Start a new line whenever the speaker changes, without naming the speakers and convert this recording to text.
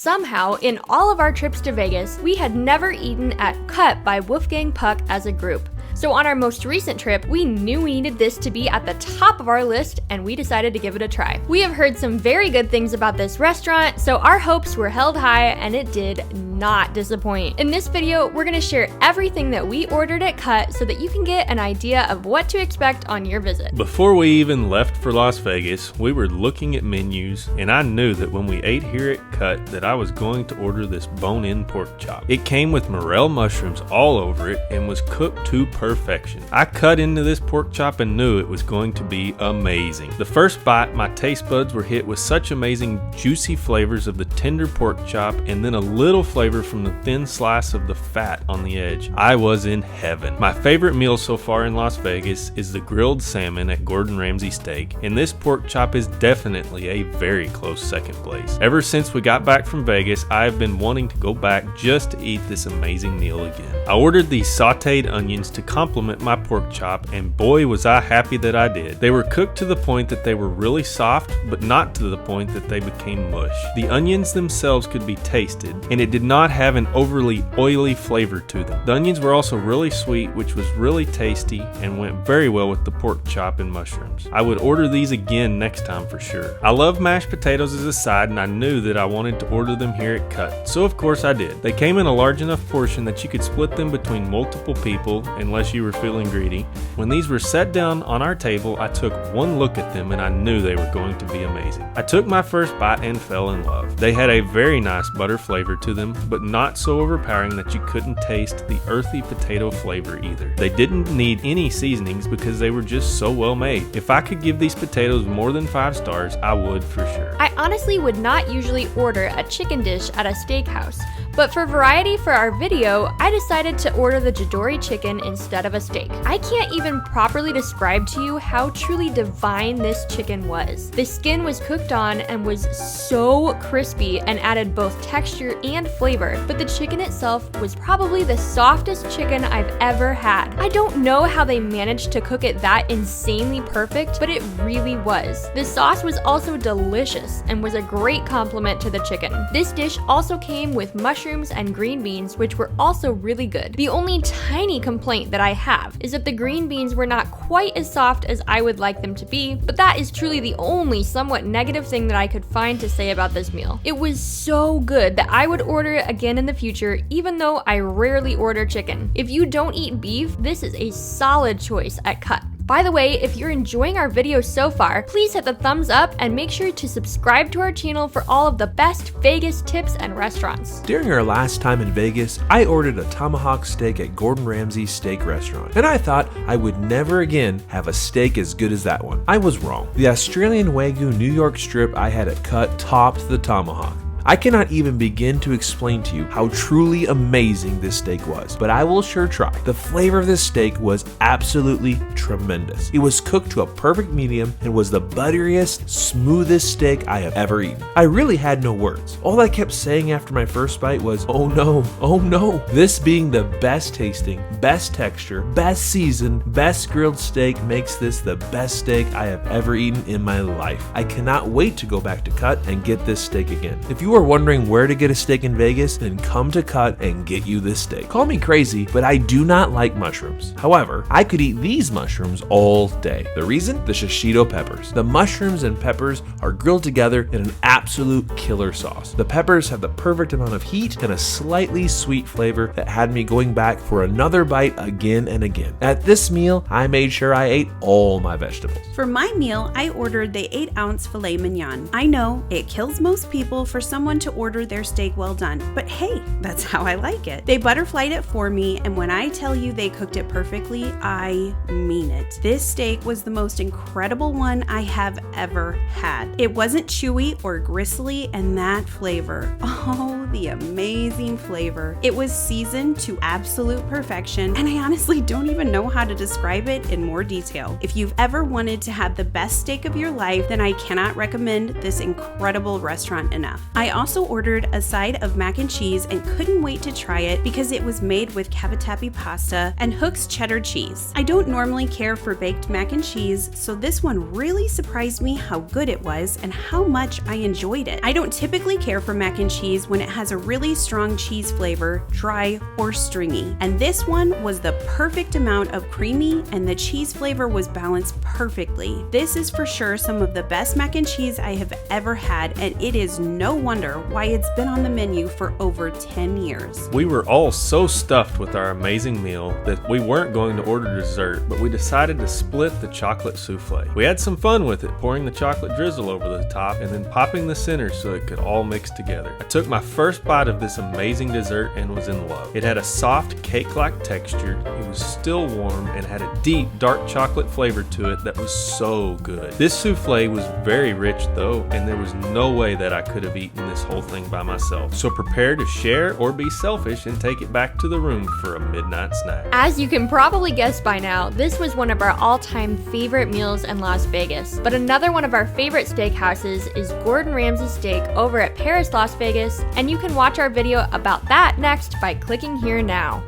Somehow, in all of our trips to Vegas, we had never eaten at Cut by Wolfgang Puck as a group. So on our most recent trip, we knew we needed this to be at the top of our list, and we decided to give it a try. We have heard some very good things about this restaurant, so our hopes were held high, and it did not disappoint. In this video, we're gonna share everything that we ordered at Cut so that you can get an idea of what to expect on your visit.
Before we even left for Las Vegas, we were looking at menus, and I knew that when we ate here at Cut that I was going to order this bone-in pork chop. It came with morel mushrooms all over it and was cooked to perfection. I cut into this pork chop and knew it was going to be amazing. The first bite, my taste buds were hit with such amazing juicy flavors of the tender pork chop and then a little flavor from the thin slice of the fat on the edge. I was in heaven. My favorite meal so far in Las Vegas is the grilled salmon at Gordon Ramsay Steak, and this pork chop is definitely a very close second place. Ever since we got back from Vegas, I have been wanting to go back just to eat this amazing meal again. I ordered these sauteed onions to complement my pork chop, and boy was I happy that I did. They were cooked to the point that they were really soft, but not to the point that they became mush. The onions themselves could be tasted, and it did not have an overly oily flavor to them. The onions were also really sweet, which was really tasty and went very well with the pork chop and mushrooms. I would order these again next time for sure. I love mashed potatoes as a side, and I knew that I wanted to order them here at Cut, so of course I did. They came in a large enough portion that you could split them between multiple people unless you were feeling greedy. When these were set down on our table, I took one look at them and I knew they were going to be amazing. I took my first bite and fell in love. They had a very nice butter flavor to them, but not so overpowering that you couldn't taste the earthy potato flavor either. They didn't need any seasonings because they were just so well made. If I could give these potatoes more than 5 stars, I would for sure.
I honestly would not usually order a chicken dish at a steakhouse, but for variety for our video, I decided to order the Jidori Chicken instead of a steak. I can't even properly describe to you how truly divine this chicken was. The skin was cooked on and was so crispy and added both texture and flavor, but the chicken itself was probably the softest chicken I've ever had. I don't know how they managed to cook it that insanely perfect, but it really was. The sauce was also delicious and was a great complement to the chicken. This dish also came with mushrooms and green beans, which were also really good. The only tiny complaint that I have is that the green beans were not quite as soft as I would like them to be, but that is truly the only somewhat negative thing that I could find to say about this meal. It was so good that I would order it again in the future, even though I rarely order chicken. If you don't eat beef, this is a solid choice at Cut. By the way, if you're enjoying our video so far, please hit the thumbs up and make sure to subscribe to our channel for all of the best Vegas tips and restaurants.
During our last time in Vegas, I ordered a tomahawk steak at Gordon Ramsay's steak restaurant, and I thought I would never again have a steak as good as that one. I was wrong. The Australian Wagu New York strip I had at Cut topped the tomahawk. I cannot even begin to explain to you how truly amazing this steak was, but I will sure try. The flavor of this steak was absolutely tremendous. It was cooked to a perfect medium and was the butteriest, smoothest steak I have ever eaten. I really had no words. All I kept saying after my first bite was, "Oh no, oh no." This being the best tasting, best texture, best seasoned, best grilled steak makes this the best steak I have ever eaten in my life. I cannot wait to go back to Cut and get this steak again. If you are wondering where to get a steak in Vegas, then come to Cut and get you this steak. Call me crazy, but I do not like mushrooms. However, I could eat these mushrooms all day. The reason? The Shishito peppers. The mushrooms and peppers are grilled together in an absolute killer sauce. The peppers have the perfect amount of heat and a slightly sweet flavor that had me going back for another bite again and again. At this meal, I made sure I ate all my vegetables.
For my meal, I ordered the 8-ounce Filet Mignon. I know it kills most people for someone to order their steak well done, but hey, that's how I like it. They butterflied it for me, and when I tell you they cooked it perfectly, I mean it. This steak was the most incredible one I have ever had. It wasn't chewy or gristly, and that flavor, oh, the amazing flavor. It was seasoned to absolute perfection, and I honestly don't even know how to describe it in more detail. If you've ever wanted to have the best steak of your life, then I cannot recommend this incredible restaurant enough. I I also ordered a side of mac and cheese and couldn't wait to try it because it was made with cavatappi pasta and Hook's cheddar cheese. I don't normally care for baked mac and cheese, so this one really surprised me how good it was and how much I enjoyed it. I don't typically care for mac and cheese when it has a really strong cheese flavor, dry or stringy, and this one was the perfect amount of creamy and the cheese flavor was balanced perfectly. This is for sure some of the best mac and cheese I have ever had, and it is no wonder why it's been on the menu for over 10 years.
We were all so stuffed with our amazing meal that we weren't going to order dessert, but we decided to split the chocolate souffle. We had some fun with it, pouring the chocolate drizzle over the top and then popping the center so it could all mix together. I took my first bite of this amazing dessert and was in love. It had a soft cake-like texture, it was still warm, and had a deep dark chocolate flavor to it that was so good. This souffle was very rich though, and there was no way that I could have eaten this whole thing by myself. So prepare to share or be selfish and take it back to the room for a midnight snack.
As you can probably guess by now, this was one of our all-time favorite meals in Las Vegas. But another one of our favorite steakhouses is Gordon Ramsay's steak over at Paris, Las Vegas, and you can watch our video about that next by clicking here now.